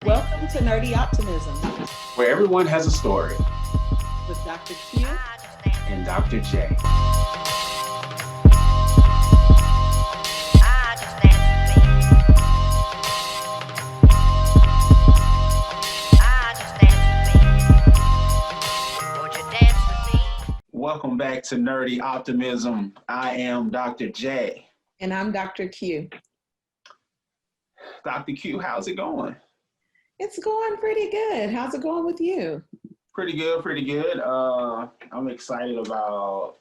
Welcome to Nerdy Optimism where everyone has a story, with Dr. Q. and Dr. J. Welcome back to Nerdy Optimism. I am Dr. J. And I'm Dr. Q. Dr. Q, how's it going? It's going pretty good. How's it going with you? Pretty good, pretty good. I'm excited about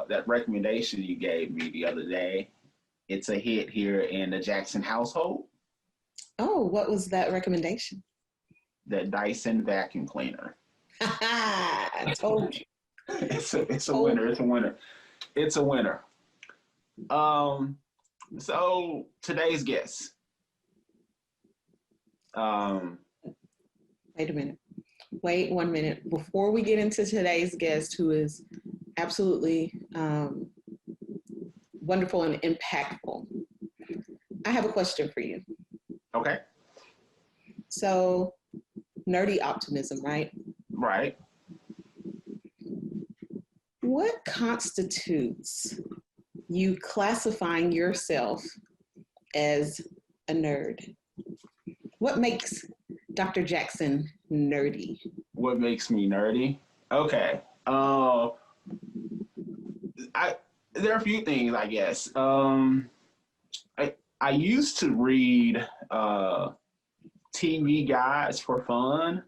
that recommendation you gave me the other day. It's a hit here in the Jackson household. Oh, what was that recommendation? That Dyson vacuum cleaner. I told you. It's a winner. It's a winner. It's a winner. So today's guest. Wait a minute. Wait 1 minute. Before we get into today's guest, who is absolutely wonderful and impactful, I have a question for you. Okay. So, nerdy optimism, right? Right. What constitutes you classifying yourself as a nerd? What makes Dr. Jackson nerdy? What makes me nerdy? Okay. There are a few things, I guess. I used to read TV guides for fun.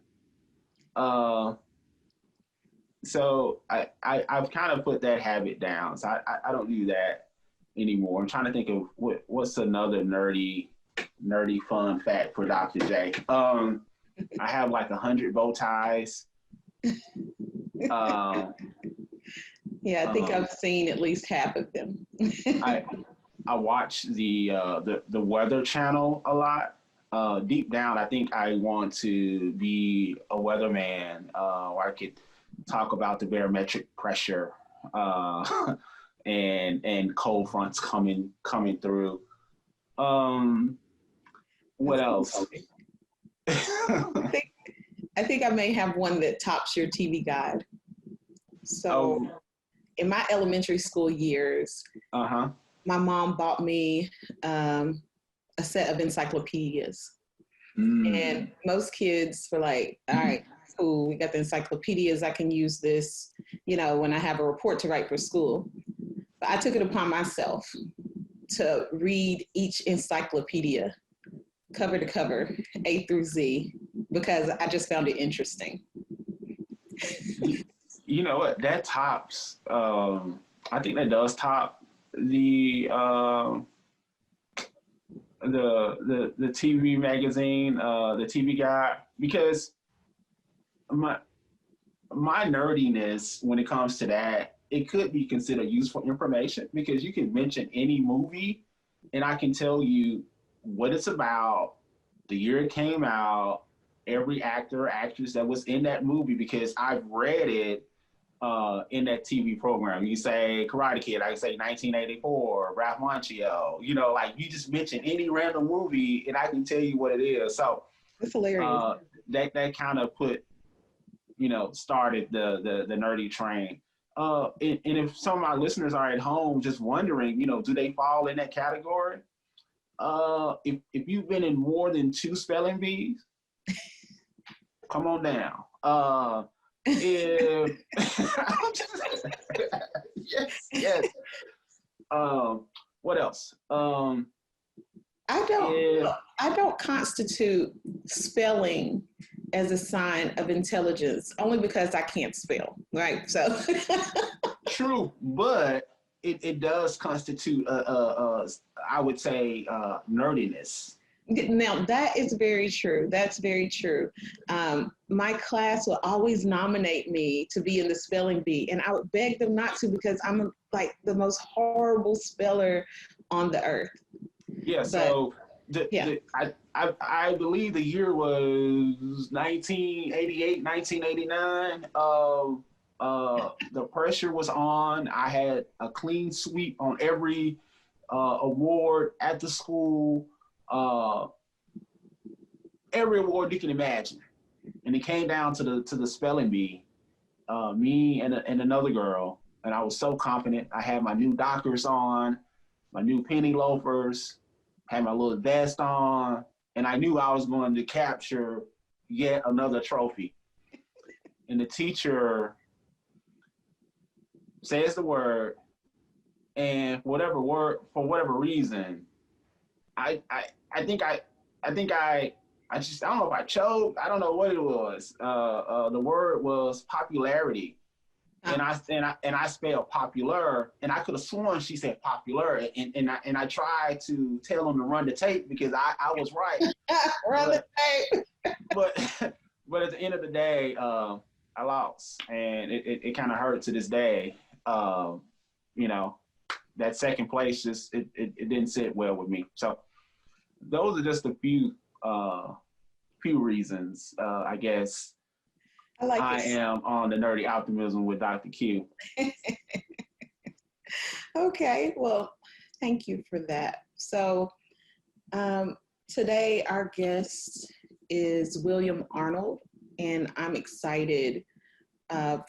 So I've kind of put that habit down. So I don't do that anymore. I'm trying to think of what's another nerdy fun fact for Dr. J. I have like 100 bow ties. Yeah, I think I've seen at least half of them. I watch the Weather Channel a lot. Deep down, I think I want to be a weatherman, where I could talk about the barometric pressure and cold fronts coming through. What else? I think I may have one that tops your TV guide. So, in my elementary school years, my mom bought me a set of encyclopedias. And most kids were like, all right, cool, we got the encyclopedias. I can use this, when I have a report to write for school. But I took it upon myself to read each encyclopedia cover to cover, A through Z, because I just found it interesting. You know what? That tops. I think that does top the TV magazine, the TV guide, because my nerdiness when it comes to that, it could be considered useful information because you can mention any movie and I can tell you what it's about, the year it came out, every actor or actress that was in that movie because I've read it in that TV program. You say Karate Kid, I can say 1984, Ralph Macchio. Like you just mention any random movie and I can tell you what it is. So it's hilarious. That kind of started the nerdy train. And if some of my listeners are at home just wondering, do they fall in that category? If you've been in more than 2 spelling bees, come on down. If yes. What else? I don't constitute spelling as a sign of intelligence, only because I can't spell, right? So true, but it does constitute I would say nerdiness. Now, that is very true. That's very true. My class will always nominate me to be in the spelling bee, and I would beg them not to because I'm like the most horrible speller on the earth. Yeah, so I believe the year was 1988, 1989. The pressure was on. I had a clean sweep on every award at the school. every award you can imagine. And it came down to the spelling bee. Me and another girl, and I was so confident. I had my new Dockers on, my new penny loafers, had my little vest on, and I knew I was going to capture yet another trophy. And the teacher says the word, and for whatever reason, I think I don't know if I choked. I don't know what it was. The word was popularity, and I spelled popular, and I could have sworn she said popular, and I tried to tell them to run the tape because I was right. Run the tape. But at the end of the day, I lost, and it kind of hurt to this day. That second place it didn't sit well with me. So those are just a few reasons, I guess. I am on the nerdy optimism with Dr. Q. Okay, well, thank you for that. So today our guest is William Arnold, and I'm excited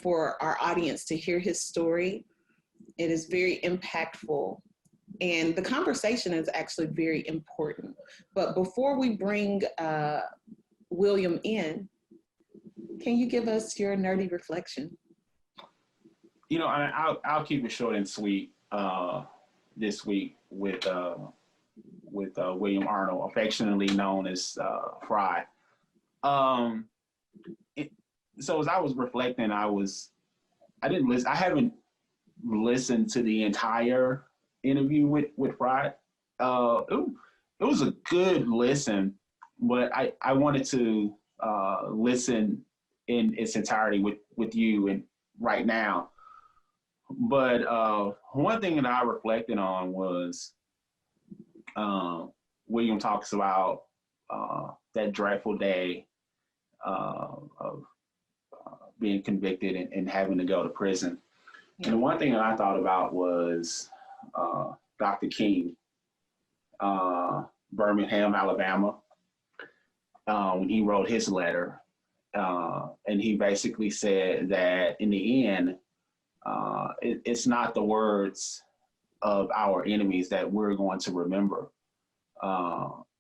for our audience to hear his story. It is very impactful, and the conversation is actually very important. But before we bring William in, can you give us your nerdy reflection? I'll keep it short and sweet this week with William Arnold, affectionately known as Fry. So as I was reflecting, I didn't listen. I haven't listened to the entire interview with Fry. It was a good listen, but I wanted to listen in its entirety with you and right now. But one thing that I reflected on was William talks about that dreadful day of being convicted and having to go to prison. Yeah. And one thing that I thought about was Dr. King, Birmingham, Alabama, when he wrote his letter. And he basically said that in the end, it's not the words of our enemies that we're going to remember.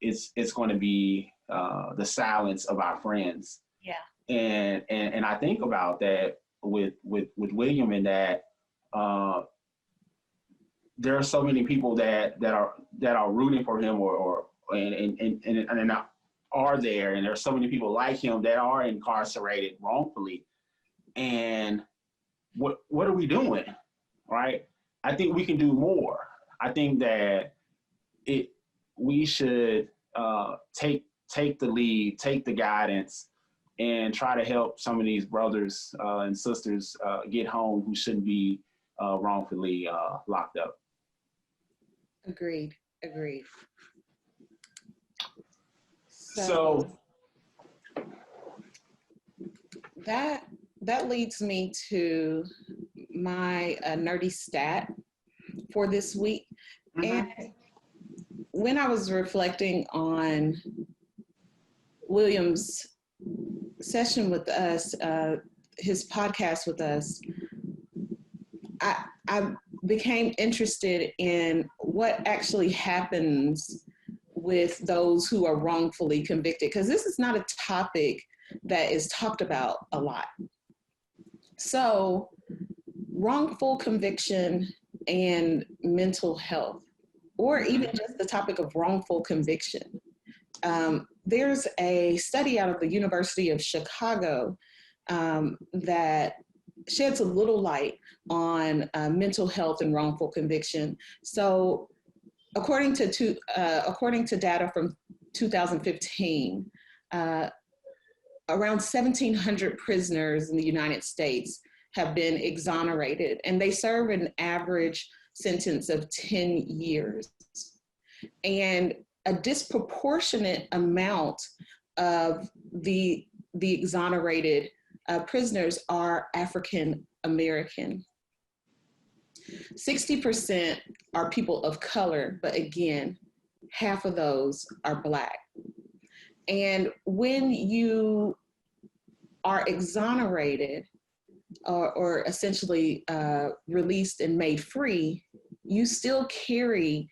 It's going to be the silence of our friends. Yeah. And I think about that with William, in that there are so many people that are rooting for him and are there, and there's so many people like him that are incarcerated wrongfully. And what are we doing, right? I think we can do more. I think that we should take the lead, take the guidance, and try to help some of these brothers and sisters get home who shouldn't be wrongfully locked up. Agreed. So that leads me to my nerdy stat for this week. Mm-hmm. And when I was reflecting on William's session with us, his podcast with us, I became interested in what actually happens with those who are wrongfully convicted, because this is not a topic that is talked about a lot. So wrongful conviction and mental health, or even just the topic of wrongful conviction. There's a study out of the University of Chicago that sheds a little light on mental health and wrongful conviction. So according to data from 2015, around 1,700 prisoners in the United States have been exonerated, and they serve an average sentence of 10 years. And a disproportionate amount of the exonerated prisoners are African American. 60% are people of color, but again, half of those are Black. And when you are exonerated or essentially released and made free, you still carry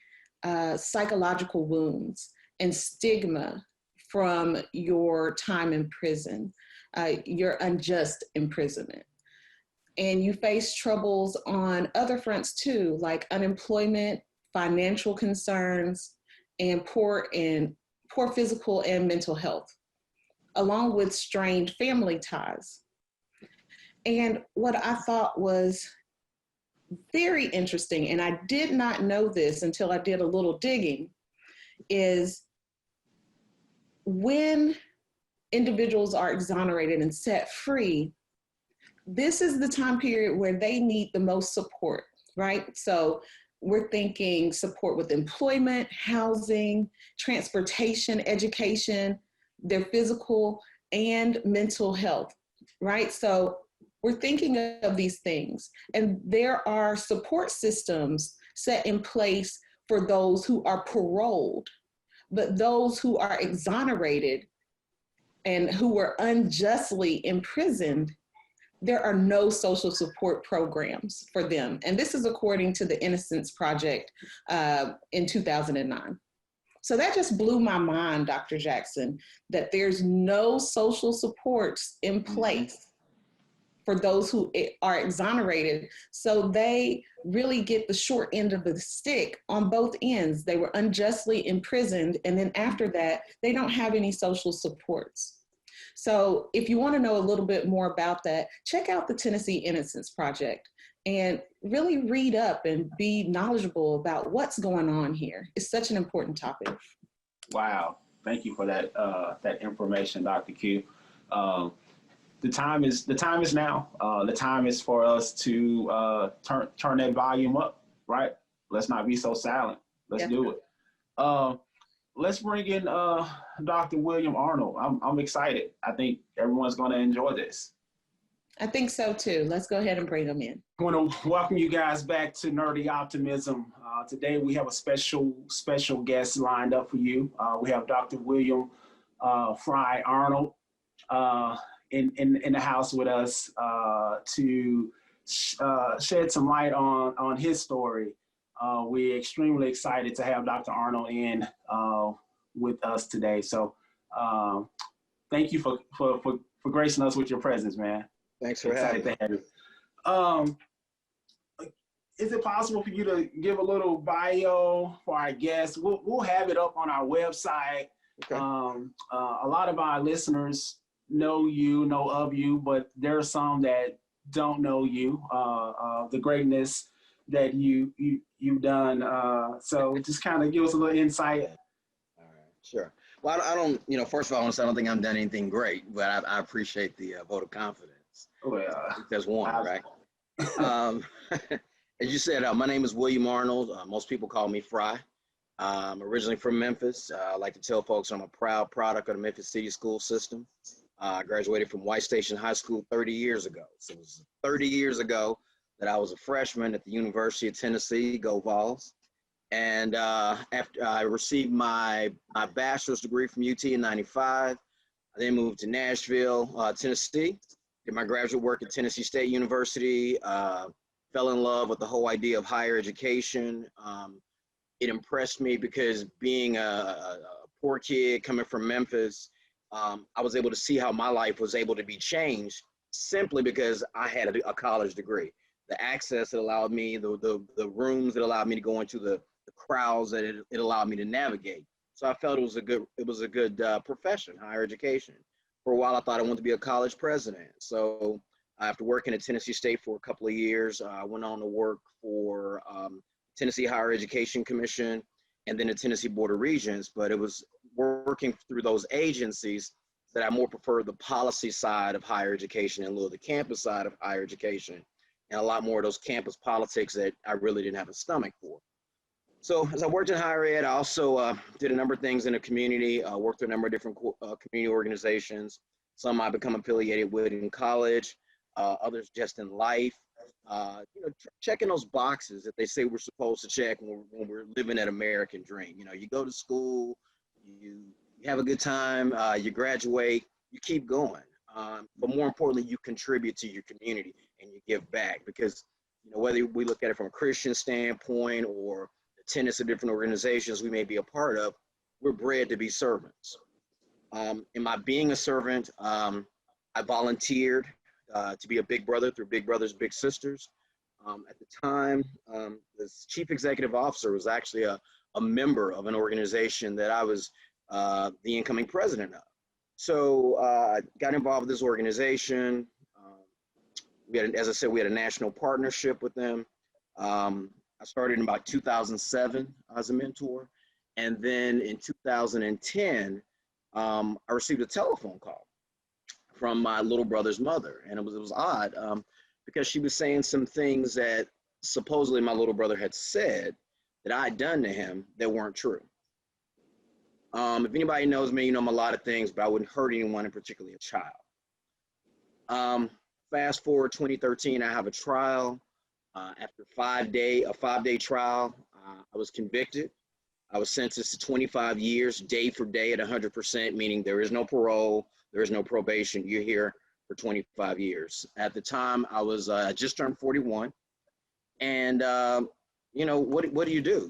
psychological wounds and stigma from your time in prison, your unjust imprisonment. And you face troubles on other fronts too, like unemployment, financial concerns, and poor physical and mental health, along with strained family ties. And what I thought was very interesting, and I did not know this until I did a little digging, is when individuals are exonerated and set free, this is the time period where they need the most support, right? So we're thinking support with employment, housing, transportation, education, their physical and mental health, right? So we're thinking of these things, and there are support systems set in place for those who are paroled, but those who are exonerated and who were unjustly imprisoned, there are no social support programs for them. And this is according to the Innocence Project in 2009. So that just blew my mind, Dr. Jackson, that there's no social supports in place for those who are exonerated. So they really get the short end of the stick on both ends. They were unjustly imprisoned, and then after that, they don't have any social supports. So if you want to know a little bit more about that, check out the Tennessee Innocence Project and really read up and be knowledgeable about what's going on here. It's such an important topic. Wow. Thank you for that that information, Dr. Q. The time is now. The time is for us to turn that volume up, right? Let's not be so silent. Let's do it. Let's bring in Dr. William Arnold. I'm excited. I think everyone's going to enjoy this. I think so too. Let's go ahead and bring them in. I want to welcome you guys back to Nerdy Optimism. Today we have a special guest lined up for you. We have Dr. William Fry Arnold in the house with us to shed some light on his story. We're extremely excited to have Dr. Arnold in with us today. So thank you for gracing us with your presence, man. Thanks for having me. To have you. Is it possible for you to give a little bio for our guests? We'll have it up on our website. Okay. A lot of our listeners know of you, but there are some that don't know you, the greatness that you've done. So just kind of give us a little insight. All right, sure. Well, I don't, first of all, I want to say I don't think I'm done anything great, but I appreciate the vote of confidence. Well, there's one, right? As you said, my name is William Arnold. Most people call me Fry. I'm originally from Memphis. I like to tell folks I'm a proud product of the Memphis City school system. I graduated from White Station High School 30 years ago. So it was 30 years ago that I was a freshman at the University of Tennessee, go Vols. And after I received my bachelor's degree from UT in '95, I then moved to Nashville, Tennessee, did my graduate work at Tennessee State University, fell in love with the whole idea of higher education. It impressed me because being a poor kid coming from Memphis, I was able to see how my life was able to be changed simply because I had a college degree. The access that allowed me, the rooms that allowed me to go into the crowds that it allowed me to navigate. So I felt it was a good profession, higher education. For a while, I thought I wanted to be a college president. So after working at Tennessee State for a couple of years, I went on to work for Tennessee Higher Education Commission and then the Tennessee Board of Regents. But it was working through those agencies that I more preferred the policy side of higher education and a little the campus side of higher education, and a lot more of those campus politics that I really didn't have a stomach for. So as I worked in higher ed, I also did a number of things in the community, worked with a number of different community organizations. Some I become affiliated with in college, others just in life. Checking those boxes that they say we're supposed to check when we're living that American dream. You go to school, you you have a good time, you graduate, you keep going. But more importantly, you contribute to your community and you give back because, whether we look at it from a Christian standpoint or the tenets of different organizations we may be a part of, we're bred to be servants. In my being a servant, I volunteered to be a big brother through Big Brothers Big Sisters. At the time, the chief executive officer was actually a member of an organization that I was the incoming president of. So I got involved with this organization. We had, as I said, we had a national partnership with them. I started in about 2007 as a mentor. And then in 2010, I received a telephone call from my little brother's mother. And it was odd because she was saying some things that supposedly my little brother had said that I had done to him that weren't true. If anybody knows me, I'm a lot of things, but I wouldn't hurt anyone, and particularly a child. Fast forward 2013, I have a trial. After a 5-day trial, I was convicted. I was sentenced to 25 years, day for day at 100%, meaning there is no parole, there is no probation. You're here for 25 years. At the time, I was just turned 41. And, what do you do?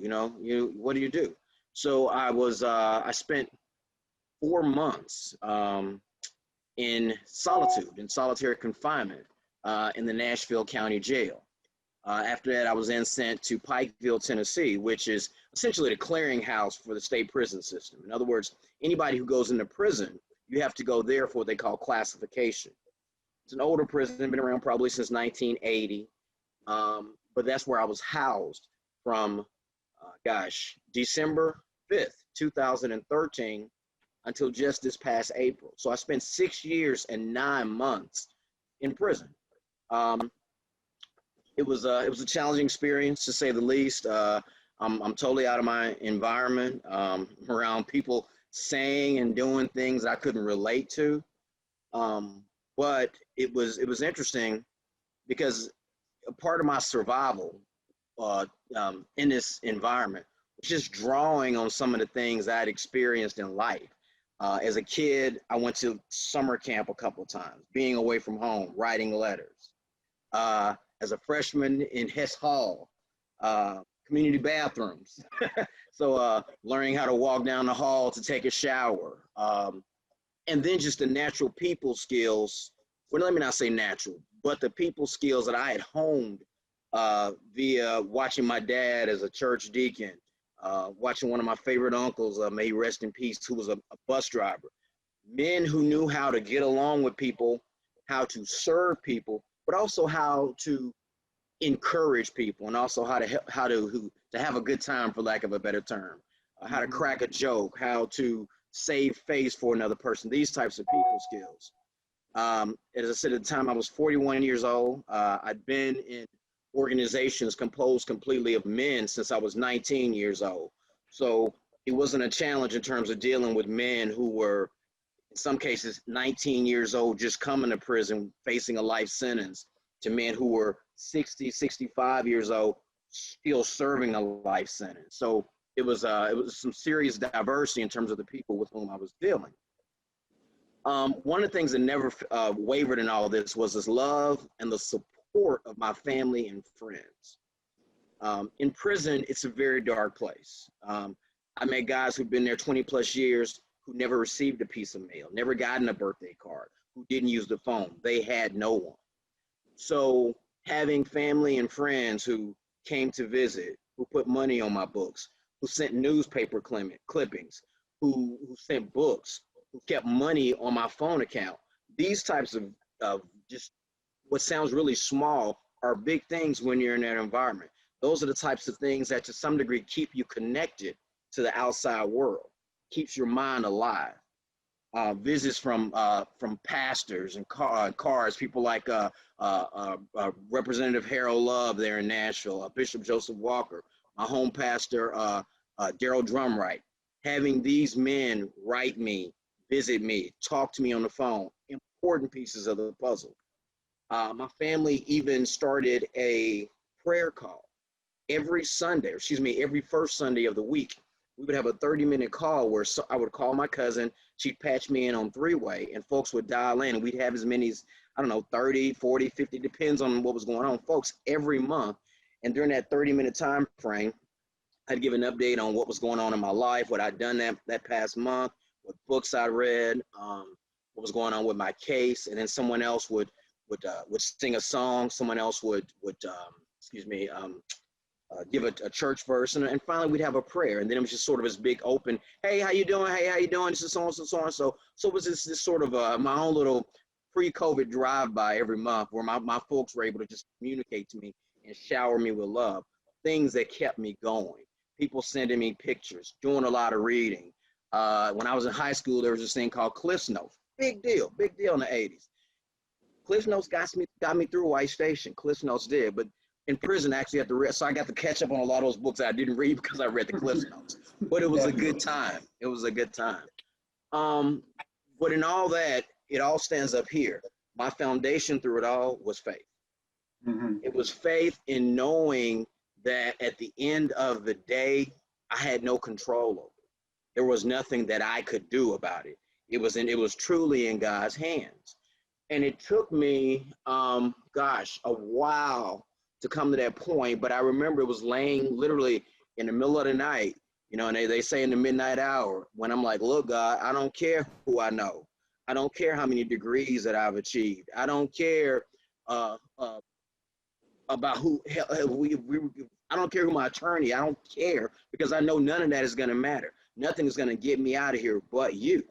What do you do? So I spent 4 months in solitude, in solitary confinement in the Nashville County Jail. After that, I was then sent to Pikeville, Tennessee, which is essentially the clearinghouse for the state prison system. In other words, anybody who goes into prison, you have to go there for what they call classification. It's an older prison, been around probably since 1980, but that's where I was housed from, December 5th, 2013, until just this past April. So I spent 6 years and 9 months in prison. It was a challenging experience, to say the least. I'm totally out of my environment, around people saying and doing things I couldn't relate to. But it was interesting because a part of my survival in this environment was just drawing on some of the things I'd experienced in life. As a kid, I went to summer camp a couple of times, being away from home, writing letters. As a freshman in Hess Hall, community bathrooms. So learning how to walk down the hall to take a shower. And then just the natural people skills, well, let me not say natural, but the people skills that I had honed via watching my dad as a church deacon, watching one of my favorite uncles, may he rest in peace, who was a bus driver. Men who knew how to get along with people, how to serve people, but also how to encourage people, and also how to have a good time, for lack of a better term, how to crack a joke, how to save face for another person, these types of people skills. As I said, at the time I was 41 years old. I'd been in organizations composed completely of men since I was 19 years old. So it wasn't a challenge in terms of dealing with men who were, in some cases, 19 years old, just coming to prison, facing a life sentence, to men who were 60, 65 years old, still serving a life sentence. So it was some serious diversity in terms of the people with whom I was dealing. One of the things that never wavered in all of this was this love and the support of my family and friends. In prison, it's a very dark place. I met guys who've been there 20 plus years who never received a piece of mail, never gotten a birthday card, who didn't use the phone. They had no one. So having family and friends who came to visit, who put money on my books, who sent newspaper clippings, who sent books, who kept money on my phone account, these types of just what sounds really small are big things when you're in that environment. Those are the types of things that to some degree keep you connected to the outside world, keeps your mind alive. Visits from pastors and cars, people like Representative Harold Love there in Nashville, Bishop Joseph Walker, my home pastor, Daryl Drumright. Having these men write me, visit me, talk to me on the phone, important pieces of the puzzle. My family even started a prayer call every first Sunday of the week. we would have a 30-minute call where I would call my cousin, she'd patch me in on three-way, and folks would dial in, and we'd have as many as, I don't know, 30, 40, 50, depends on what was going on, folks, every month. And during that 30-minute time frame, I'd give an update on what was going on in my life, what I'd done that past month, what books I read, what was going on with my case, and then someone else would sing a song, someone else would give a church verse, and finally we'd have a prayer, and then it was just sort of this big open, hey, how you doing? Hey, how you doing? This is so and so, so and so. So it was this sort of my own little pre-COVID drive-by every month where my folks were able to just communicate to me and shower me with love, things that kept me going. People sending me pictures, doing a lot of reading. When I was in high school, there was this thing called Cliff Notes. Big deal in the 80s. Cliff Notes got me through White Station. Cliff Notes did, but in prison, I actually had to read, so I got to catch up on a lot of those books I didn't read because I read the Cliff Notes. But it was a good time. It was a good time. But in all that, it all stands up here. My foundation through it all was faith. Mm-hmm. It was faith in knowing that at the end of the day, I had no control over it. There was nothing that I could do about it. It was truly in God's hands. And it took me, a while to come to that point, but I remember it was laying literally in the middle of the night, and they say in the midnight hour, when I'm like, look, God, I don't care who I know. I don't care how many degrees that I've achieved. I don't care about who, I don't care who my attorney, I don't care, because I know none of that is gonna matter. Nothing is gonna get me out of here but you.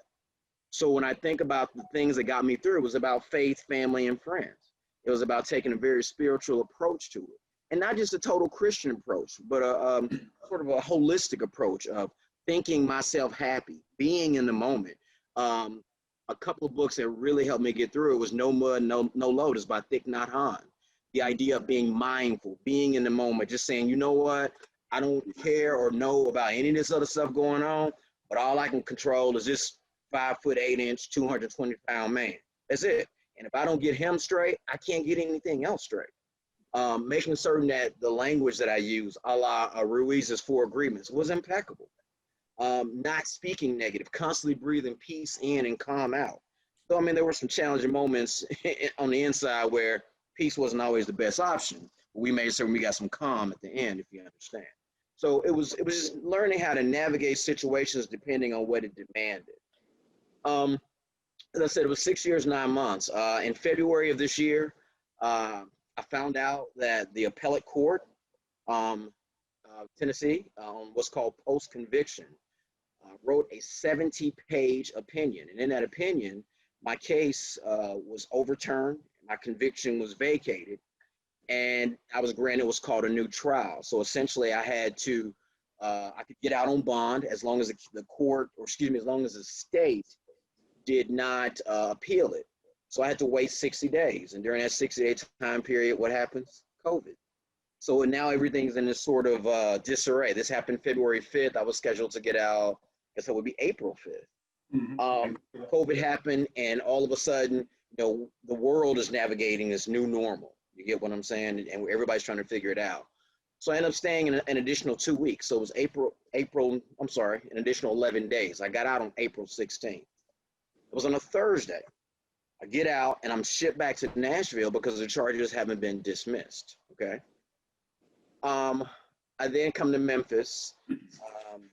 So when I think about the things that got me through, it was about faith, family, and friends. It was about taking a very spiritual approach to it. And not just a total Christian approach, but a sort of a holistic approach of thinking myself happy, being in the moment. A couple of books that really helped me get through it was No Mud, No Lotus by Thich Nhat Hanh. The idea of being mindful, being in the moment, just saying, you know what, I don't care or know about any of this other stuff going on, but all I can control is this 5'8", 220-pound man. That's it. And if I don't get him straight, I can't get anything else straight. Making certain that the language that I use, a la Ruiz's 4 Agreements, was impeccable. Not speaking negative, constantly breathing peace in and calm out. So, there were some challenging moments on the inside where peace wasn't always the best option. We made certain we got some calm at the end, if you understand. So it was just learning how to navigate situations depending on what it demanded. As I said, it was 6 years, 9 months. In February of this year, I found out that the appellate court, Tennessee, what's called post-conviction, wrote a 70-page opinion. And in that opinion, my case was overturned, my conviction was vacated, and I was granted what's called a new trial. So essentially I had to, I could get out on bond as long as the court, or excuse me, as long as the state did not appeal it. So I had to wait 60 days. And during that 60-day time period, what happens? COVID. So now everything's in this sort of disarray. This happened February 5th. I was scheduled to get out, I guess it would be April 5th. Mm-hmm. COVID happened, and all of a sudden, the world is navigating this new normal. You get what I'm saying? And everybody's trying to figure it out. So I ended up staying in an additional 2 weeks. So it was an additional 11 days. I got out on April 16th. It was on a Thursday. I get out and I'm shipped back to Nashville because the charges haven't been dismissed, okay? I then come to Memphis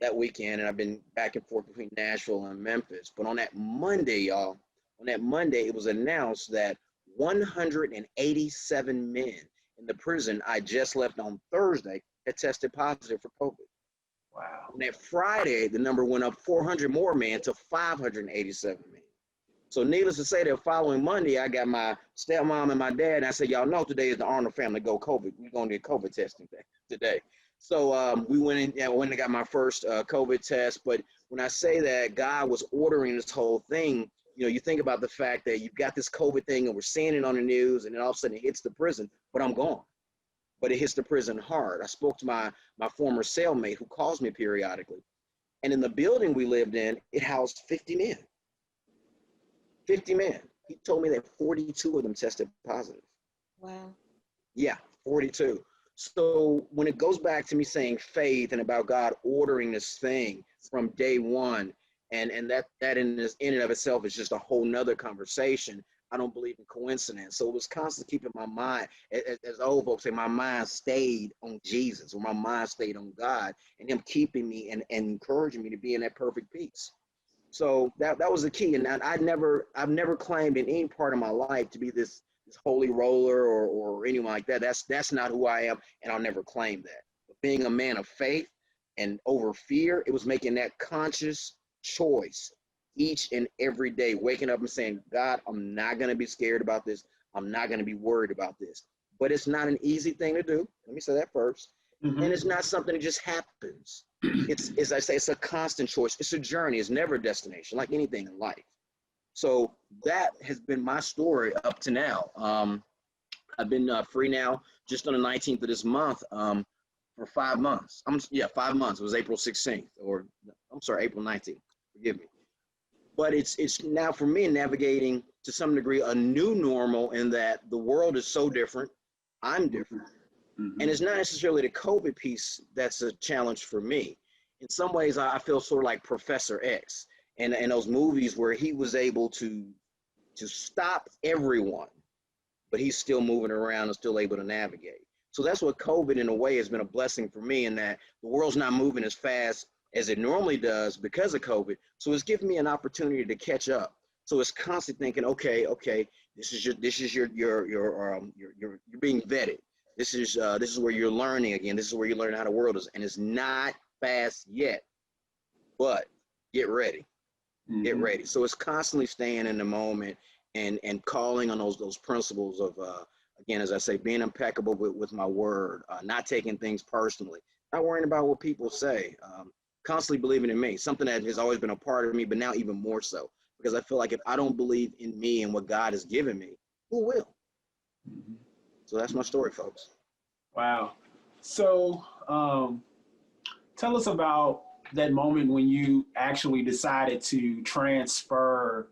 that weekend, and I've been back and forth between Nashville and Memphis. But on that Monday, it was announced that 187 men in the prison I just left on Thursday had tested positive for COVID. Wow. On that Friday, the number went up 400 more men to 587 men. So needless to say, that following Monday, I got my stepmom and my dad, and I said, y'all know today is the Arnold Family Go COVID. We're going to get COVID testing today. So we went and got my first COVID test. But when I say that God was ordering this whole thing, you think about the fact that you've got this COVID thing and we're seeing it on the news, and then all of a sudden it hits the prison, but I'm gone. But it hits the prison hard. I spoke to my former cellmate who calls me periodically. And in the building we lived in, it housed 50 men. 50 men. He told me that 42 of them tested positive. Wow. Yeah, 42. So when it goes back to me saying faith and about God ordering this thing from day one, and that in and of itself is just a whole nother conversation. I don't believe in coincidence. So it was constantly keeping my mind, as old folks say, my mind stayed on Jesus, or my mind stayed on God, and him keeping me and encouraging me to be in that perfect peace. So that was the key. And I've never claimed in any part of my life to be this holy roller or anyone like that. That's not who I am, and I'll never claim that. But being a man of faith and over fear, it was making that conscious choice each and every day, waking up and saying, God, I'm not going to be scared about this. I'm not going to be worried about this. But it's not an easy thing to do. Let me say that first. Mm-hmm. And it's not something that just happens. It's, as I say, it's a constant choice. It's a journey. It's never a destination, like anything in life. So that has been my story up to now. I've been free now just on the 19th of this month for 5 months. 5 months. It was April 16th, or I'm sorry, April 19th. Forgive me. But it's now for me navigating to some degree a new normal in that the world is so different. I'm different. Mm-hmm. And it's not necessarily the COVID piece that's a challenge for me. In some ways, I feel sort of like Professor X and those movies where he was able to stop everyone, but he's still moving around and still able to navigate. So that's what COVID in a way has been a blessing for me, in that the world's not moving as fast as it normally does because of COVID. So it's given me an opportunity to catch up. So it's constantly thinking, okay, this is you're being vetted. This is where you're learning again. This is where you learn how the world is, and it's not fast yet, but get ready, get ready. So it's constantly staying in the moment and calling on those principles of again, as I say, being impeccable with my word, not taking things personally, not worrying about what people say. Constantly believing in me, something that has always been a part of me, but now even more so, because I feel like if I don't believe in me and what God has given me, who will? Mm-hmm. So that's my story, folks. Wow. So tell us about that moment when you actually decided to transfer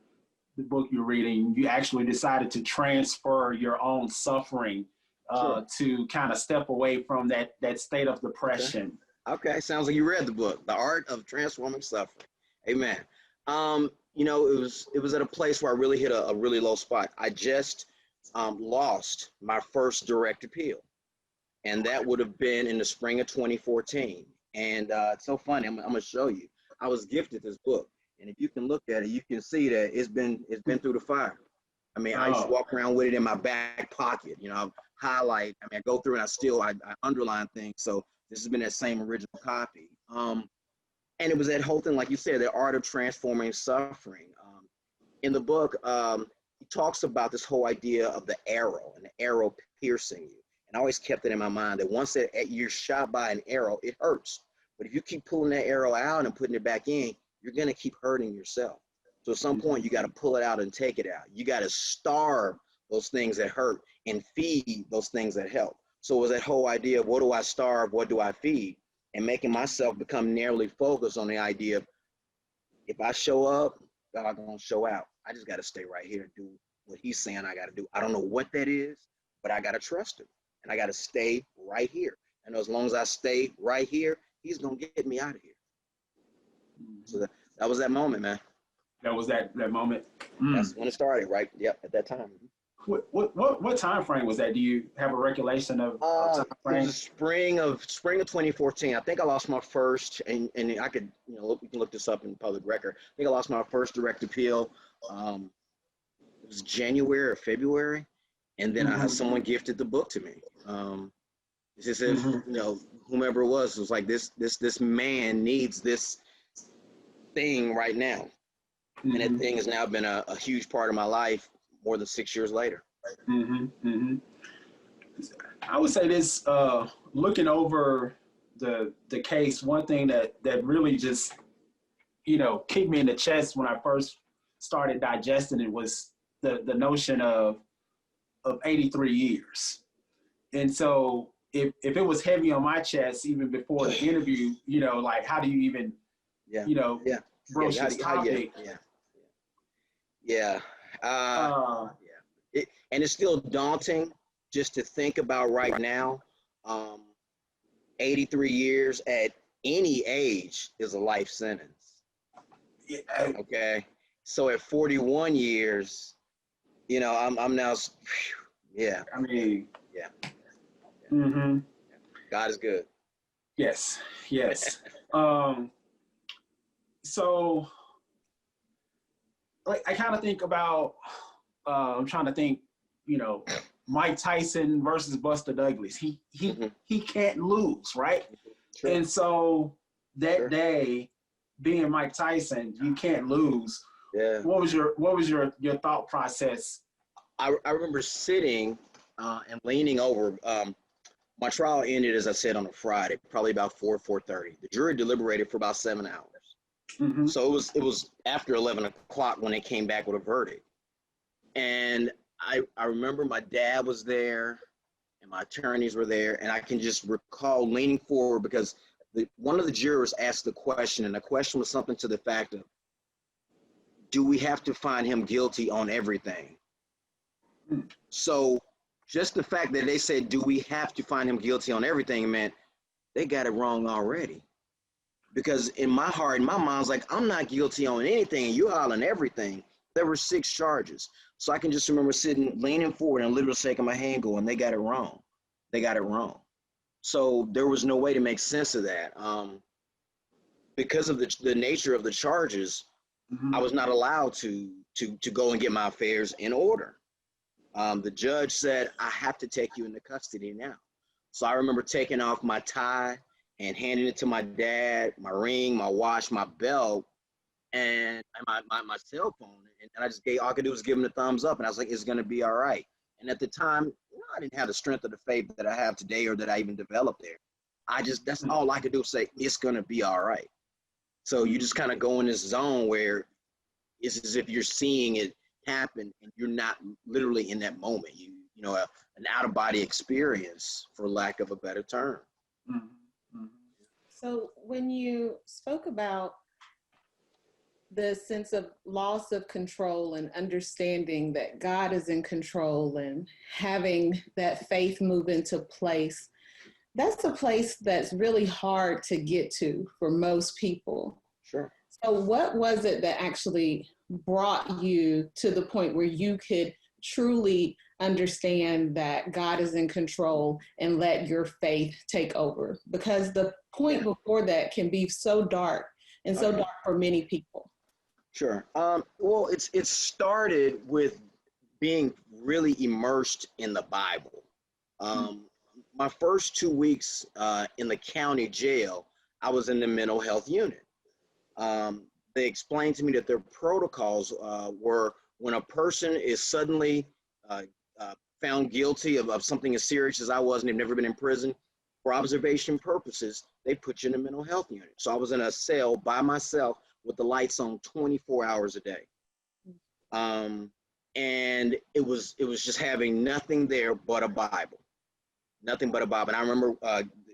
the book you're reading. You actually decided to transfer your own suffering to kind of step away from that state of depression. Okay, sounds like you read the book, The Art of Transforming Suffering. Amen. It was at a place where I really hit a really low spot. I just lost my first direct appeal, and that would have been in the spring of 2014. And it's so funny. I'm gonna show you. I was gifted this book, and if you can look at it, you can see that it's been through the fire. I mean, I used to walk around with it in my back pocket. Highlight. I go through and I underline things. So this has been that same original copy. And it was that whole thing, like you said, The Art of Transforming Suffering. In the book, he talks about this whole idea of the arrow and the arrow piercing you. And I always kept it in my mind that once you're shot by an arrow, it hurts. But if you keep pulling that arrow out and putting it back in, you're going to keep hurting yourself. So at some point, you got to pull it out and take it out. You got to starve those things that hurt and feed those things that help. So it was that whole idea of what do I starve, what do I feed? And making myself become narrowly focused on the idea of if I show up, God's going to show out. I just got to stay right here and do what he's saying I got to do. I don't know what that is, but I got to trust him. And I got to stay right here. And as long as I stay right here, he's going to get me out of here. So that was that moment, man. That was that moment? That's when it started, right? Yep, at that time. What time frame was that? Do you have a recollection of time frame? It was spring of 2014. I think I lost my first, and I could, you can look this up in public record. I think I lost my first direct appeal. It was January or February, and then I had someone gifted the book to me. It's just if whomever it was like this man needs this thing right now, and that thing has now been a huge part of my life. More than 6 years later. I would say this, looking over the case, one thing that really just, kicked me in the chest when I first started digesting it was the notion of 83 years. And so if it was heavy on my chest, even before the interview, like how do you even, broach this topic? And it's still daunting just to think about right now. 83 years at any age is a life sentence. Yeah. Okay. So at 41 years, I'm now, yeah. I mean, yeah. Mm-hmm. God is good. Yes. So, like, I kind of think about, I'm trying to think, Mike Tyson versus Buster Douglas. He can't lose, right? Sure. And so that day, being Mike Tyson, you can't lose. Yeah. What was your thought process? I remember sitting and leaning over. My trial ended, as I said, on a Friday, probably about 4:30. The jury deliberated for about 7 hours. Mm-hmm. So it was after 11 o'clock when they came back with a verdict. And I remember my dad was there and my attorneys were there, and I can just recall leaning forward because one of the jurors asked the question, and the question was something to the fact of, do we have to find him guilty on everything? So just the fact that they said, do we have to find him guilty on everything, meant they got it wrong already. Because in my heart, in my mind, I was like, I'm not guilty on anything, and you're hollering everything. There were 6 charges. So I can just remember sitting, leaning forward and literally shaking my hand going, they got it wrong. They got it wrong. So there was no way to make sense of that. Because of the nature of the charges, Mm-hmm. I was not allowed to go and get my affairs in order. The judge said, I have to take you into custody now. So I remember taking off my tie and handing it to my dad, my ring, my watch, my belt, and my cell phone. And I just all I could do was give him the thumbs up. And I was like, it's going to be all right. And at the time, I didn't have the strength of the faith that I have today or that I even developed there. That's all I could do was say, it's going to be all right. So you just kind of go in this zone where it's as if you're seeing it happen and you're not literally in that moment. An out-of-body experience, for lack of a better term. Mm-hmm. So when you spoke about the sense of loss of control and understanding that God is in control and having that faith move into place, that's a place that's really hard to get to for most people. Sure. So what was it that actually brought you to the point where you could truly understand that God is in control and let your faith take over? Because the point before that can be so dark and so dark for many people. Sure. Well, it started with being really immersed in the Bible. My first 2 weeks in the county jail, I was in the mental health unit. They explained to me that their protocols were when a person is suddenly found guilty of something as serious as I was and they've never been in prison, for observation purposes, they put you in a mental health unit. So I was in a cell by myself with the lights on 24 hours a day. And it was just having nothing there but a Bible. Nothing but a Bible. And I remember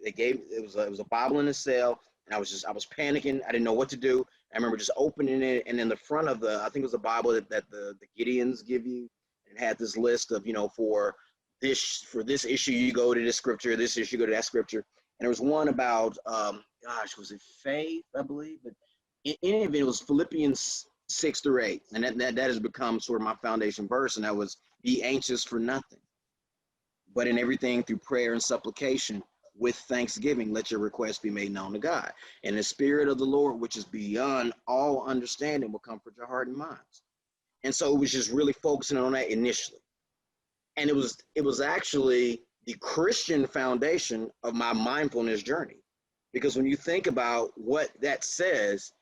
it was a Bible in the cell, and I was panicking. I didn't know what to do. I remember just opening it, and in the front of I think it was a Bible that the Gideons give you. It had this list of, for this issue you go to this scripture, this issue you go to that scripture. And there was one about was it faith, I believe? But in any event, it was Philippians 6-8, and that has become sort of my foundation verse, and that was, be anxious for nothing, but in everything through prayer and supplication with thanksgiving, let your requests be made known to God. And the Spirit of the Lord, which is beyond all understanding, will comfort your heart and minds. And so it was just really focusing on that initially. And it was actually the Christian foundation of my mindfulness journey. Because when you think about what that says,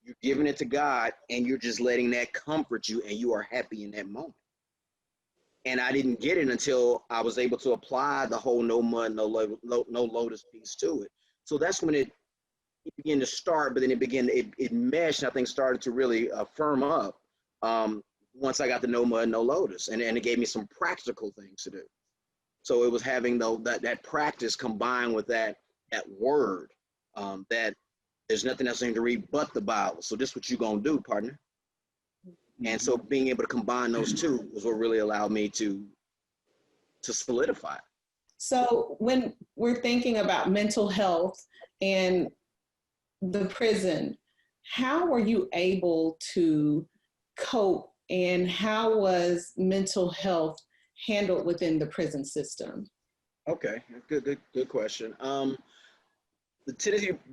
you're giving it to God and you're just letting that comfort you, and you are happy in that moment. And I didn't get it until I was able to apply the whole no mud, no lotus piece to it. So that's when it began to start, but then it meshed, and I think started to really firm up once I got the no mud, no lotus. And it gave me some practical things to do. So it was having that practice combined with that word, that there's nothing else I need to read but the Bible. So this is what you're going to do, partner. And so being able to combine those two was what really allowed me to solidify. So when we're thinking about mental health and the prison, how were you able to cope, and how was mental health handled within the prison system? Okay, good question. The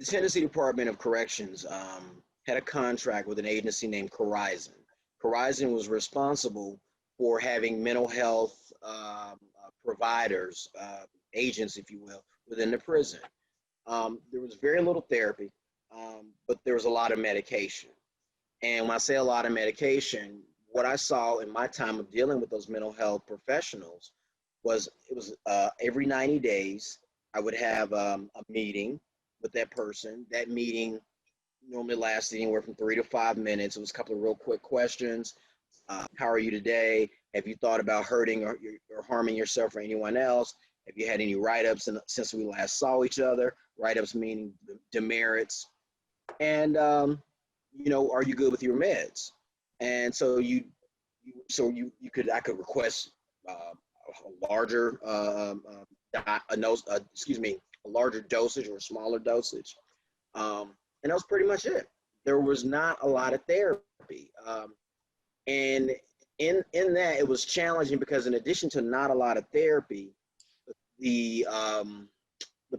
Tennessee Department of Corrections had a contract with an agency named Corizon. Corizon was responsible for having mental health providers, agents, if you will, within the prison. There was very little therapy, but there was a lot of medication. And when I say a lot of medication, what I saw in my time of dealing with those mental health professionals was every 90 days, I would have a meeting with that person. That meeting normally lasted anywhere from 3 to 5 minutes. It was a couple of real quick questions. How are you today? Have you thought about hurting or harming yourself or anyone else? Have you had any write-ups since we last saw each other? Write-ups meaning demerits. And, are you good with your meds? And so I could request a larger, a larger dosage or a smaller dosage. And that was pretty much it. There was not a lot of therapy. And in that, it was challenging because in addition to not a lot of therapy, the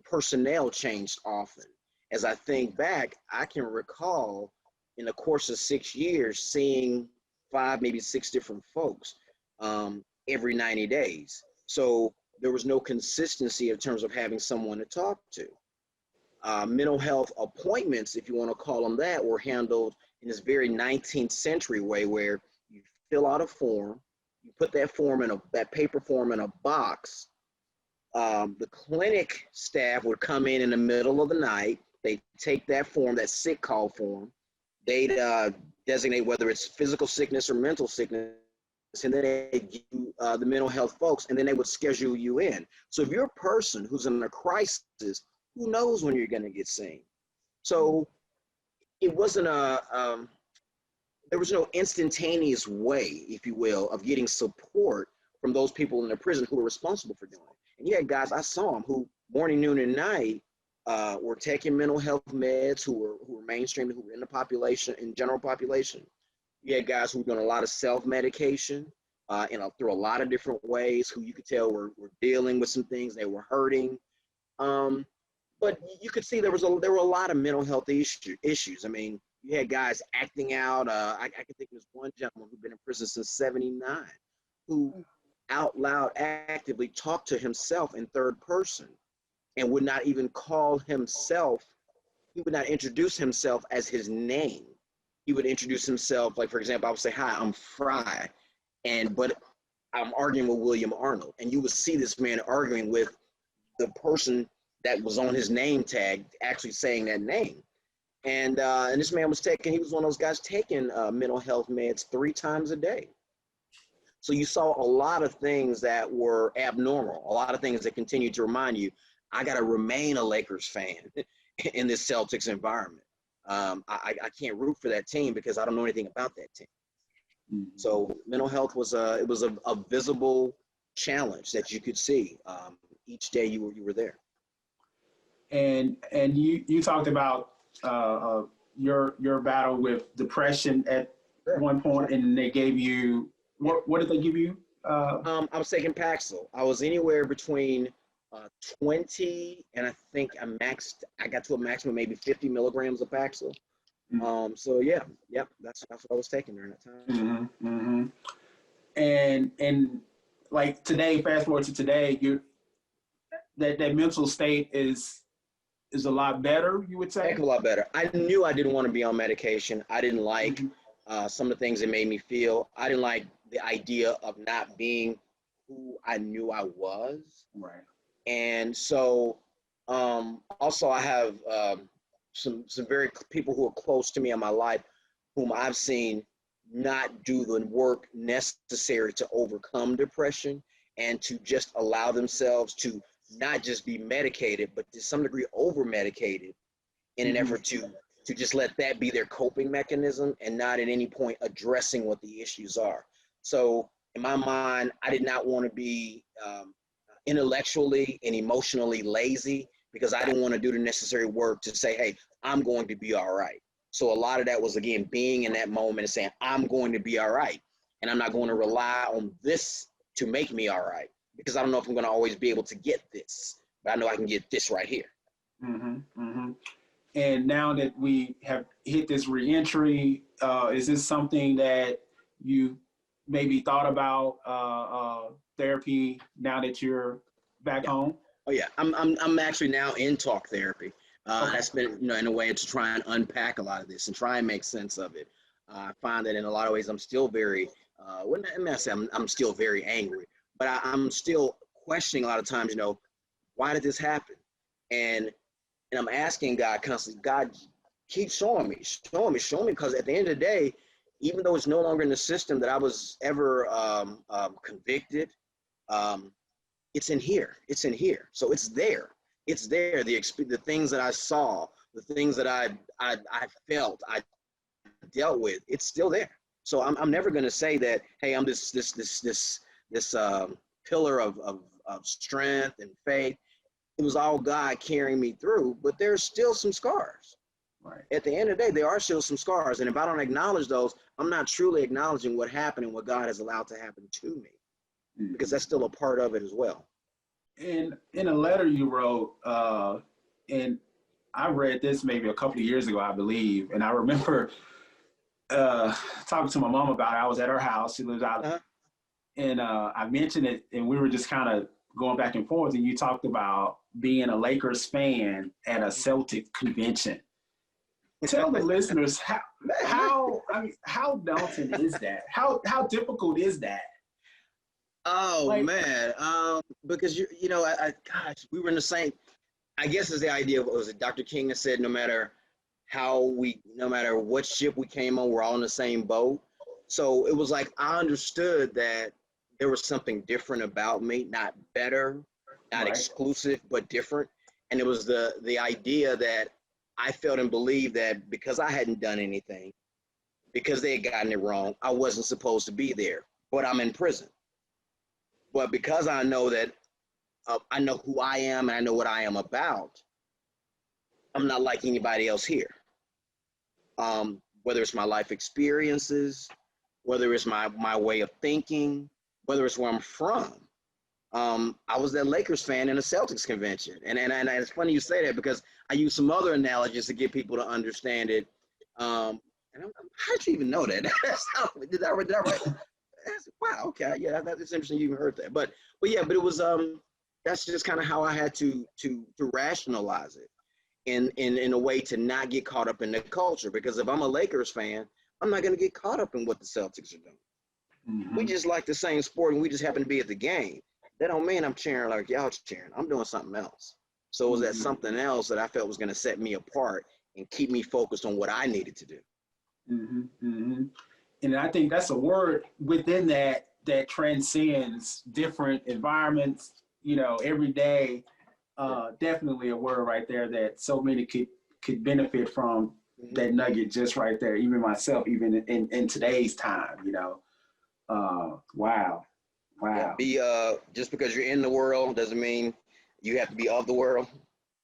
personnel changed often. As I think back, I can recall in the course of 6 years seeing 5, maybe 6 different folks every 90 days. So there was no consistency in terms of having someone to talk to. Mental health appointments, if you want to call them that, were handled in this very 19th century way where you fill out a form, you put that paper form in a box. The clinic staff would come in the middle of the night. They take that form, that sick call form. They'd designate whether it's physical sickness or mental sickness, and then they give you the mental health folks, and then they would schedule you in. So if you're a person who's in a crisis, who knows when you're going to get seen? So it wasn't there was no instantaneous way, if you will, of getting support from those people in the prison who were responsible for doing it. And you had guys, I saw them who morning, noon, and night were taking mental health meds, who were mainstream, who were in the population, in general population. You had guys who were doing a lot of self-medication through a lot of different ways, who you could tell were dealing with some things, they were hurting. But you could see there were a lot of mental health issues. I mean, you had guys acting out. I can think of this one gentleman who'd been in prison since '79, who out loud actively talked to himself in third person and would not even call himself, he would not introduce himself as his name. He would introduce himself, like, for example, I would say, "Hi, I'm Fry," but I'm arguing with William Arnold. And you would see this man arguing with the person that was on his name tag, actually saying that name. And this man he was one of those guys taking mental health meds 3 times a day. So you saw a lot of things that were abnormal, a lot of things that continue to remind you, I got to remain a Lakers fan in this Celtics environment. I can't root for that team because I don't know anything about that team. Mm-hmm. So mental health was a visible challenge that you could see each day you were there. And you talked about your battle with depression at one point, and they gave you what did they give you? I was taking Paxil. I was anywhere between 20 and I think I got to a maximum maybe 50 milligrams of Paxil. Mm-hmm. So that's what I was taking during that time. Mm-hmm. Mm-hmm. And like today, fast forward to today, that mental state is a lot better, you would say? Heck of a lot better. I knew I didn't want to be on medication. I didn't like some of the things that made me feel. I didn't like the idea of not being who I knew I was. Right. And so also I have some very people who are close to me in my life whom I've seen not do the work necessary to overcome depression and to just allow themselves to not just be medicated, but to some degree over-medicated in an effort to just let that be their coping mechanism and not at any point addressing what the issues are. So in my mind, I did not want to be intellectually and emotionally lazy because I didn't want to do the necessary work to say, hey, I'm going to be all right. So a lot of that was, again, being in that moment and saying, I'm going to be all right. And I'm not going to rely on this to make me all right, because I don't know if I'm going to always be able to get this, but I know I can get this right here. Mm-hmm, mm-hmm. And now that we have hit this reentry, is this something that you maybe thought about therapy now that you're back home? Oh yeah, I'm actually now in talk therapy. Okay. That's been, in a way to try and unpack a lot of this and try and make sense of it. I find that in a lot of ways I'm still very, I'm still very angry, but I'm still questioning a lot of times, why did this happen? And I'm asking God constantly, God, keep showing me, because at the end of the day, even though it's no longer in the system that I was ever convicted, it's in here. So it's there. The things that I saw, the things that I felt, I dealt with, it's still there. So I'm never going to say that, hey, I'm this pillar of strength and faith. It was all God carrying me through, but there's still some scars. Right. At the end of the day, there are still some scars. And if I don't acknowledge those, I'm not truly acknowledging what happened and what God has allowed to happen to me, because that's still a part of it as well. In a letter you wrote, and I read this maybe a couple of years ago, I believe, and I remember talking to my mom about it. I was at her house. She lives out, and I mentioned it, and we were just kind of going back and forth, and you talked about being a Lakers fan at a Celtic convention. Tell the listeners how daunting is that? How difficult is that? Oh, man, because gosh, we were in the same. I guess it's the idea of, was it Dr. King that said, no matter what ship we came on, we're all in the same boat. So it was like I understood that there was something different about me, not better, not exclusive, but different. And it was the idea that I felt and believed that because I hadn't done anything, because they had gotten it wrong, I wasn't supposed to be there, but I'm in prison. But because I know that I know who I am and I know what I am about, I'm not like anybody else here. Whether it's my life experiences, whether it's my way of thinking, whether it's where I'm from. I was that Lakers fan in a Celtics convention. And it's funny you say that, because I use some other analogies to get people to understand it. How did you even know that? Did I write? Wow, okay, yeah, that's interesting you even heard that. But it was, that's just kind of how I had to rationalize it in a way to not get caught up in the culture. Because if I'm a Lakers fan, I'm not going to get caught up in what the Celtics are doing. Mm-hmm. We just like the same sport, and we just happen to be at the game. That don't mean I'm cheering like y'all cheering. I'm doing something else. So it was that something else that I felt was going to set me apart and keep me focused on what I needed to do. Mm-hmm. Mm-hmm. And I think that's a word within that transcends different environments, every day. Definitely a word right there that so many could benefit from, that nugget just right there. Even myself, even in today's time, wow. Yeah, just because you're in the world doesn't mean you have to be of the world.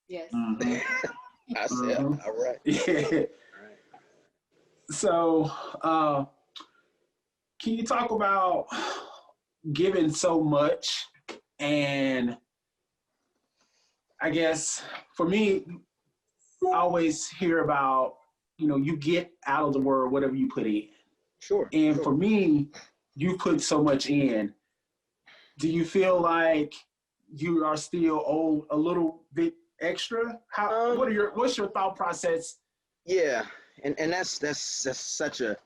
Yes. Mm-hmm. I said, all right. Yeah. So, can you talk about giving so much? And I guess for me, I always hear about, you get out of the world whatever you put in. Sure. And for me, you put so much in. Do you feel like you are still owed a little bit extra? What's your thought process? Yeah, and that's such a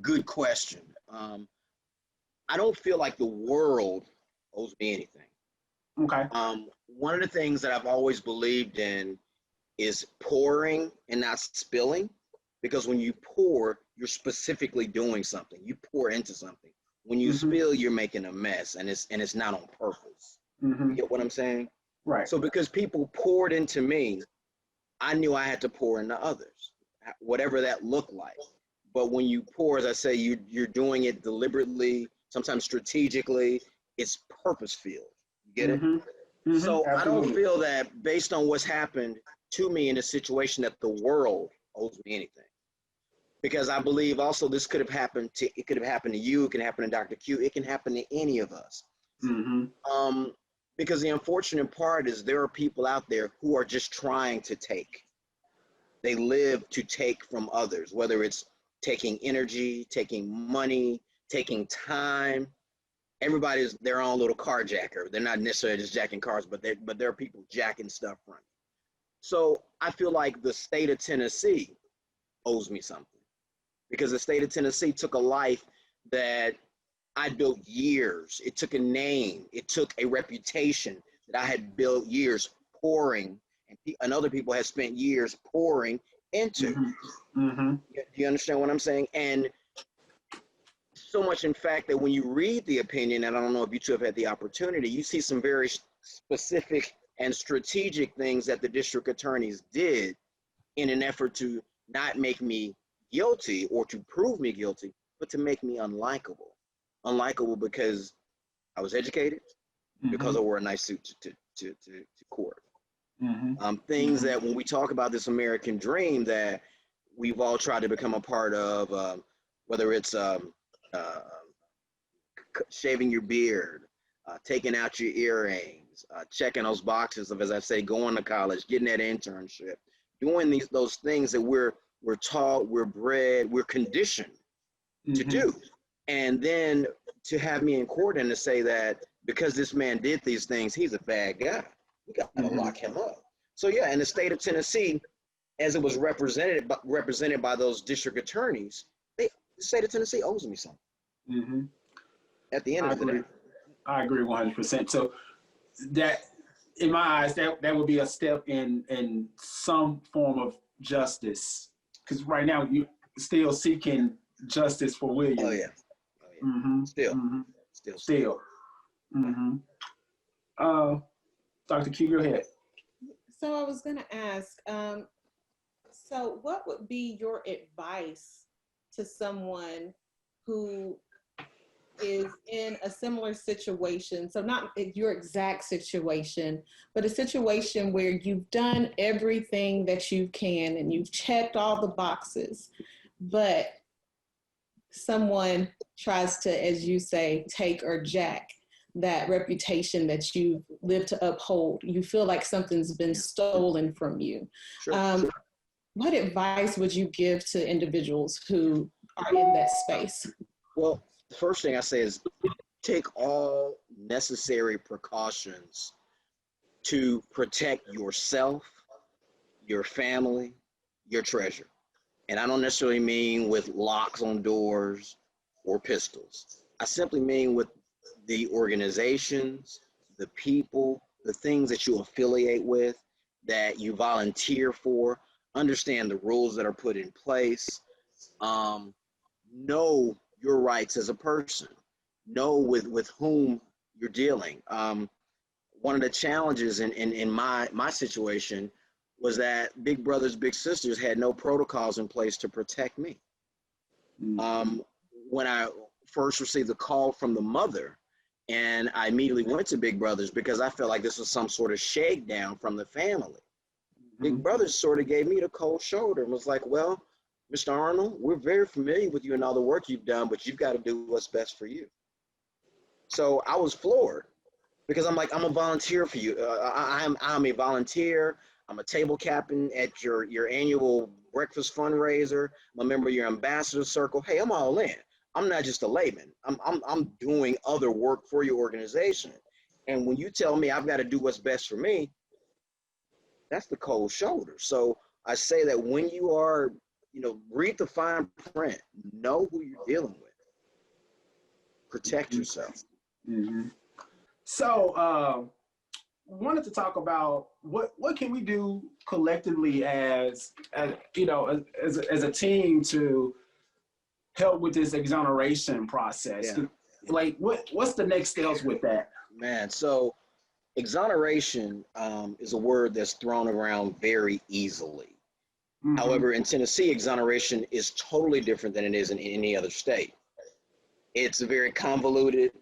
good question. I don't feel like the world owes me anything. Okay. One of the things that I've always believed in is pouring and not spilling, because when you pour, you're specifically doing something. You pour into something. When you spill, you're making a mess, and it's not on purpose. Mm-hmm. You get what I'm saying? Right. So because people poured into me, I knew I had to pour into others, whatever that looked like. But when you pour, as I say, you're doing it deliberately, sometimes strategically. It's purpose-filled. You get it? So Absolutely. I don't feel that based on what's happened to me in this situation that the world owes me anything. Because I believe also this could have happened to you, it can happen to Dr. Q, it can happen to any of us. Because the unfortunate part is there are people out there who are just trying to take. They live to take from others, whether it's taking energy, taking money, taking time. Everybody's their own little carjacker. They're not necessarily just jacking cars, but there are people jacking stuff from you. So I feel like the state of Tennessee owes me something, because the state of Tennessee took a life that I built years. It took a name. It took a reputation that I had built years pouring, and other people had spent years pouring into. Do you understand what I'm saying? And so much, in fact, that when you read the opinion, and I don't know if you two have had the opportunity, you see some very specific and strategic things that the district attorneys did in an effort to not make me guilty or to prove me guilty, but to make me unlikable. Unlikable because I was educated, because I wore a nice suit to court. Things that when we talk about this American dream that we've all tried to become a part of, whether it's shaving your beard, taking out your earrings, checking those boxes of, as I say, going to college, getting that internship, doing those things that we're taught, we're bred, we're conditioned to do. And then to have me in court and to say that because this man did these things, he's a bad guy. We got to lock him up. So yeah, in the state of Tennessee, as it was represented by those district attorneys, the state of Tennessee owes me something. At the end of the day. I agree 100%. So that, in my eyes, that would be a step in some form of justice. Because right now you're still seeking justice for William. Oh yeah. Still. Dr. Q, go ahead. So I was going to ask, so what would be your advice to someone who is in a similar situation? So not your exact situation, but a situation where you've done everything that you can and you've checked all the boxes, but someone tries to, as you say, take or jack that reputation that you've lived to uphold. You feel like something's been stolen from you. Sure. What advice would you give to individuals who are in that space? Well, the first thing I say is take all necessary precautions to protect yourself, your family, your treasure. And I don't necessarily mean with locks on doors or pistols. I simply mean with the organizations, the people, the things that you affiliate with, that you volunteer for, understand the rules that are put in place, know your rights as a person, know with whom you're dealing. One of the challenges in my situation was that Big Brothers Big Sisters had no protocols in place to protect me. When I first received the call from the mother, and I immediately went to Big Brothers because I felt like this was some sort of shakedown from the family. Big Brothers sort of gave me the cold shoulder and was like, well, Mr. Arnold, we're very familiar with you and all the work you've done, but you've got to do what's best for you. So I was floored because I'm like, I'm a volunteer for you. I'm a volunteer. I'm a table captain at your annual breakfast fundraiser. I'm a member of your ambassador circle. Hey, I'm all in. I'm not just a layman. I'm doing other work for your organization. And when you tell me I've got to do what's best for me, that's the cold shoulder. So I say that when you are, read the fine print, know who you're dealing with, protect yourself. So wanted to talk about what can we do collectively as a team to help with this exoneration process. Yeah. Like what's the next steps with that? Man, so exoneration is a word that's thrown around very easily. However, in Tennessee, exoneration is totally different than it is in any other state. It's a very convoluted,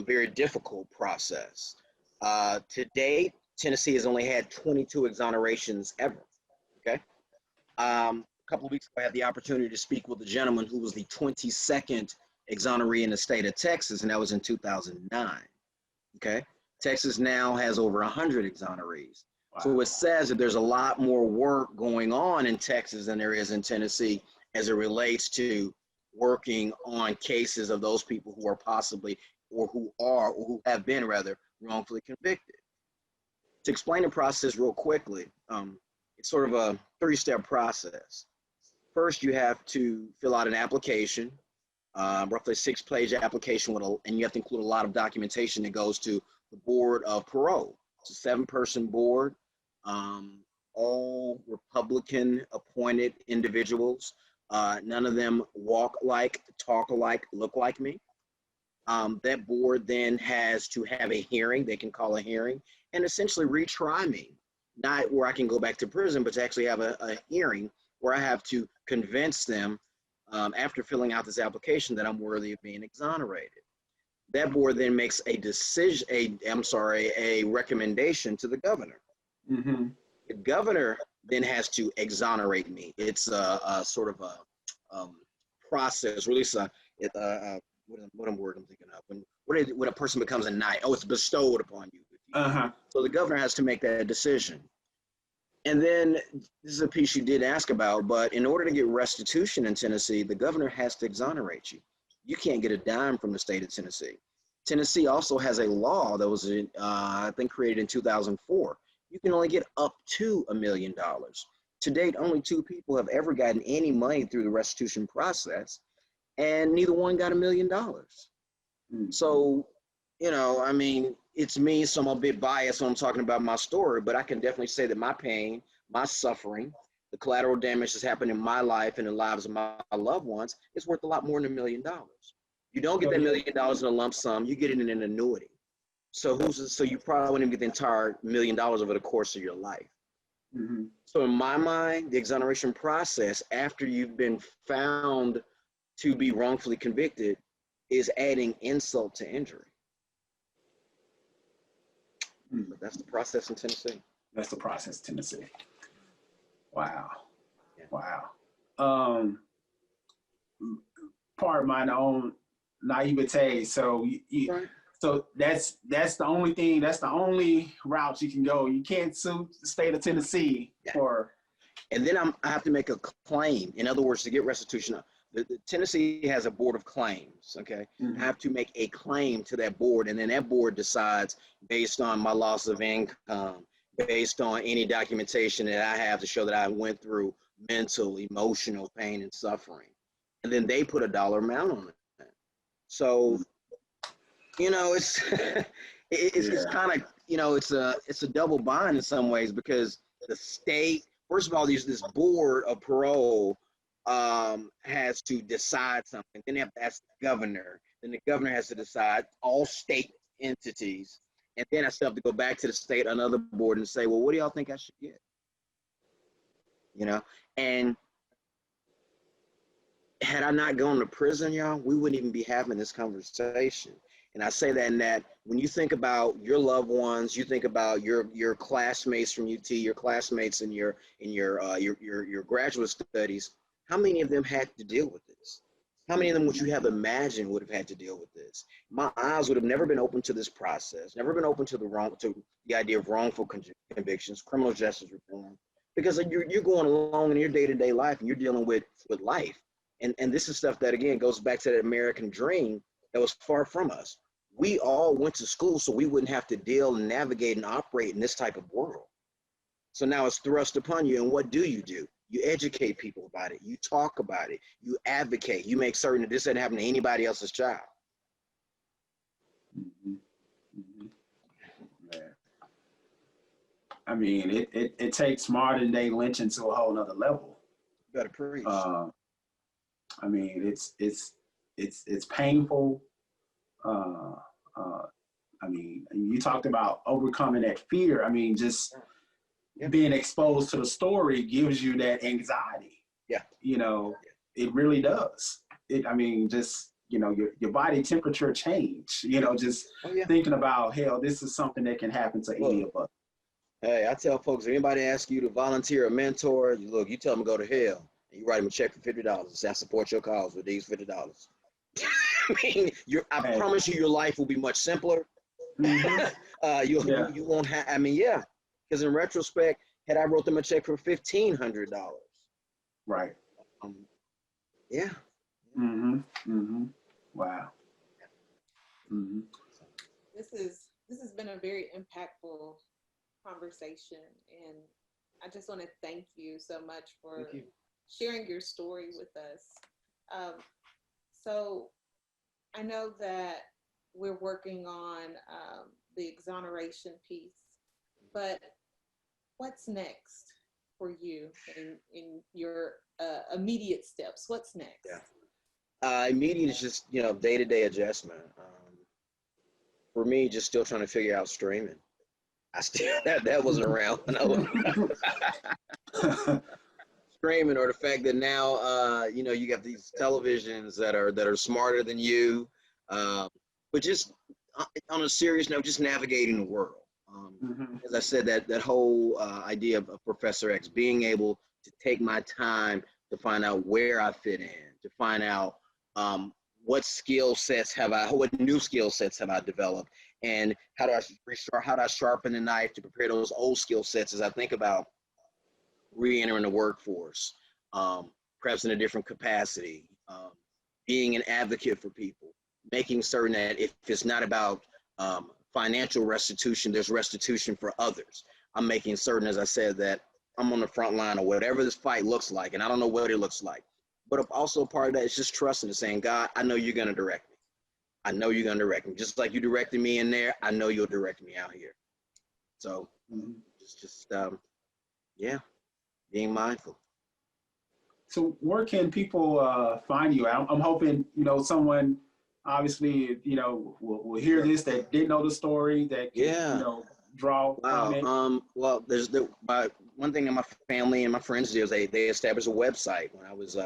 very difficult process. To date, Tennessee has only had 22 exonerations ever. Okay. A couple of weeks ago, I had the opportunity to speak with a gentleman who was the 22nd exoneree in the state of Texas, and that was in 2009. Okay. Texas now has over 100 exonerees. Wow. So it says that there's a lot more work going on in Texas than there is in Tennessee as it relates to working on cases of those people who are possibly, or who have been rather, wrongfully convicted. To explain the process real quickly, it's sort of a 3-step process. First, you have to fill out an application, roughly a 6-page application, and you have to include a lot of documentation that goes to the Board of Parole. It's a 7-person board, all Republican appointed individuals. None of them walk like, talk alike, look like me. That board then has to have a hearing. They can call a hearing and essentially retry me. Not where I can go back to prison, but to actually have a hearing where I have to convince them after filling out this application that I'm worthy of being exonerated. That board then makes a decision, a recommendation to the governor. Mm-hmm. The governor then has to exonerate me. It's a sort of a process, really. What word I'm thinking of? When a person becomes a knight, it's bestowed upon you. Uh-huh. So the governor has to make that decision. And then this is a piece you did ask about, but in order to get restitution in Tennessee, the governor has to exonerate you. You can't get a dime from the state of Tennessee. Tennessee also has a law that was, I think, created in 2004. You can only get up to $1 million. To date, only 2 people have ever gotten any money through the restitution process, and neither one got $1 million. Mm-hmm. So, I mean, it's me, so I'm a bit biased when I'm talking about my story, but I can definitely say that my pain, my suffering, the collateral damage that's happened in my life and the lives of my loved ones is worth a lot more than $1 million. You don't get that $1 million in a lump sum, you get it in an annuity. So you probably wouldn't get the entire $1 million over the course of your life. Mm-hmm. So in my mind, the exoneration process, after you've been found to be wrongfully convicted, is adding insult to injury. But that's the process in Tennessee. That's the process in Tennessee. Wow. Yeah. Wow. Part of my own naivete. So right. So that's the only thing. That's the only route you can go. You can't sue the state of Tennessee for. And then I have to make a claim. In other words, to get restitution, the Tennessee has a board of claims. Okay, mm-hmm. I have to make a claim to that board, and then that board decides based on my loss of income, based on any documentation that I have to show that I went through mental, emotional pain and suffering, and then they put a dollar amount on it. So, it's it's kind of it's a double bind in some ways, because the state, first of all, this board of parole has to decide something. Then they have to ask the governor. Then the governor has to decide, all state entities. And then I still have to go back to the state, another board, and say, well, what do y'all think I should get? And had I not gone to prison, y'all, we wouldn't even be having this conversation. And I say that in that when you think about your loved ones, you think about your classmates from UT, your classmates in your graduate studies. How many of them had to deal with this? How many of them would you have imagined would have had to deal with this? My eyes would have never been open to this process, never been open to the idea of wrongful convictions, criminal justice reform, because you're going along in your day-to-day life and you're dealing with life. And this is stuff that, again, goes back to that American dream that was far from us. We all went to school so we wouldn't have to deal and navigate and operate in this type of world. So now it's thrust upon you, and what do? You educate people about it. You talk about it. You advocate. You make certain that this doesn't happen to anybody else's child. Mm-hmm. Mm-hmm. Yeah. I mean, it takes modern day lynching to a whole nother level. You gotta preach. I mean, it's painful. I mean, you talked about overcoming that fear. I mean, just being exposed to the story gives you that anxiety. Yeah. It really does. your body temperature change, just thinking about, hell, this is something that can happen to any of us. Hey, I tell folks, if anybody asks you to volunteer a mentor, you tell them to go to hell. And you write them a check for $50 and say, I support your cause with these $50. I mean, I promise you your life will be much simpler. You won't have, because in retrospect, had I wrote them a check for $1,500. Right. Yeah. Wow. This has been a very impactful conversation, and I just want to thank you so much for sharing your story with us. So I know that we're working on the exoneration piece, but what's next for you in your immediate steps? What's next? Immediate is just, day-to-day adjustment. For me, just still trying to figure out streaming. I still that wasn't around when I was streaming, or the fact that now you got these televisions that are smarter than you, but just on a serious note, just navigating the world. As I said, that whole idea of Professor X, being able to take my time to find out where I fit in, to find out what new skill sets have I developed, and how do I sharpen the knife to prepare those old skill sets as I think about re-entering the workforce, perhaps in a different capacity, being an advocate for people, making certain that if it's not about financial restitution, there's restitution for others. I'm making certain, as I said, that I'm on the front line of whatever this fight looks like, and I don't know what it looks like. But also part of that is just trusting and saying, God, I know you're going to direct me. I know you're going to direct me. Just like you directed me in there, I know you'll direct me out here. So being mindful. So where can people find you? I'm hoping, someone obviously, will hear this that didn't know the story, that can, draw. Wow. Well, one thing that my family and my friends did is they established a website when I was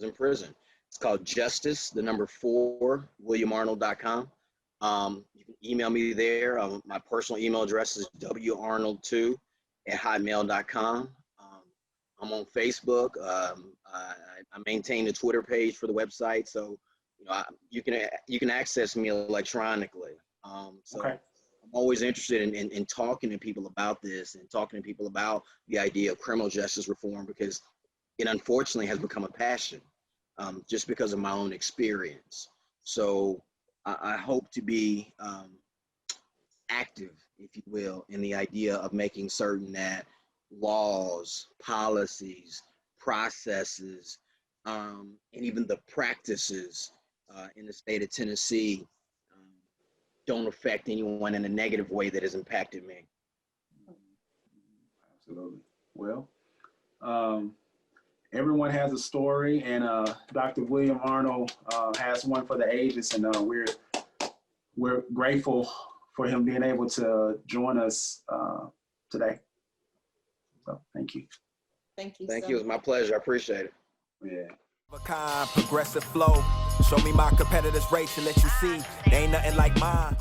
in prison. It's called justice4williamarnold.com. You can email me there. My personal email address is warnold2@hotmail.com. I'm on Facebook. I maintain a Twitter page for the website, so you can access me electronically. Okay. I'm always interested in talking to people about this and talking to people about the idea of criminal justice reform, because it unfortunately has become a passion, just because of my own experience. So I hope to be active, if you will, in the idea of making certain that laws, policies, processes, and even the practices in the state of Tennessee don't affect anyone in a negative way that has impacted me. Absolutely. Well, everyone has a story, and Dr. William Arnold has one for the ages, and we're grateful for him being able to join us today. So thank you. Thank you. Thank you. It was my pleasure. I appreciate it. Yeah. Kind, progressive flow. Show me my competitors' race to let you see they ain't nothing like mine.